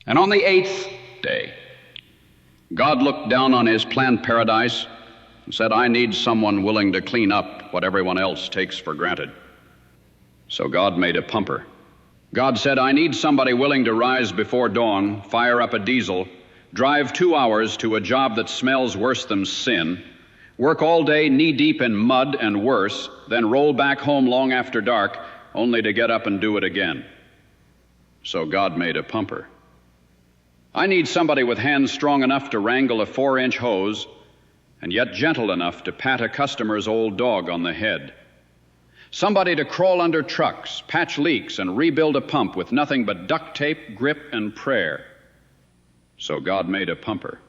And on the 8th day, God looked down on his planned paradise and said, I need someone willing to clean up what everyone else takes for granted. So God made a pumper. God said, I need somebody willing to rise before dawn, fire up a diesel, drive 2 hours to a job that smells worse than sin, work all day knee-deep in mud and worse, then roll back home long after dark, only to get up and do it again. So God made a pumper. I need somebody with hands strong enough to wrangle a 4-inch hose and yet gentle enough to pat a customer's old dog on the head. Somebody to crawl under trucks, patch leaks, and rebuild a pump with nothing but duct tape, grip, and prayer. So God made a pumper.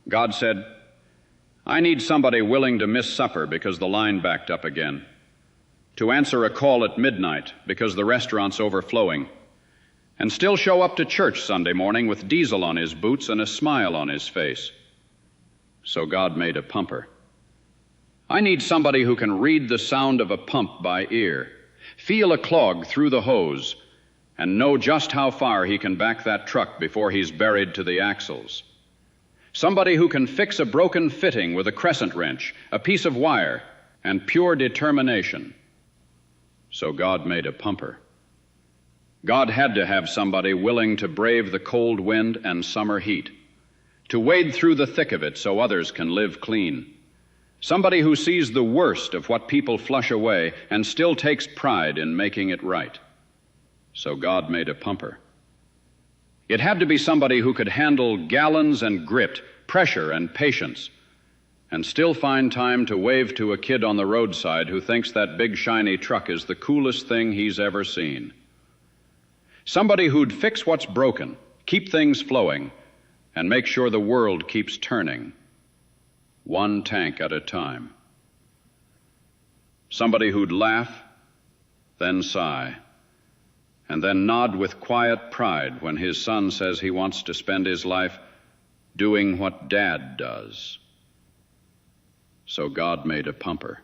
God said, I need somebody willing to miss supper because the line backed up again, to answer a call at midnight because the restaurant's overflowing, and still show up to church Sunday morning with diesel on his boots and a smile on his face. So God made a pumper. I need somebody who can read the sound of a pump by ear, feel a clog through the hose, and know just how far he can back that truck before he's buried to the axles. Somebody who can fix a broken fitting with a crescent wrench, a piece of wire, and pure determination. So God made a pumper. God had to have somebody willing to brave the cold wind and summer heat, to wade through the thick of it so others can live clean. Somebody who sees the worst of what people flush away and still takes pride in making it right. So God made a pumper. It had to be somebody who could handle gallons and grit, pressure and patience, and still find time to wave to a kid on the roadside who thinks that big shiny truck is the coolest thing he's ever seen. Somebody who'd fix what's broken, keep things flowing, and make sure the world keeps turning, one tank at a time. Somebody who'd laugh, then sigh, and then nod with quiet pride when his son says he wants to spend his life doing what Dad does. So God made a pumper.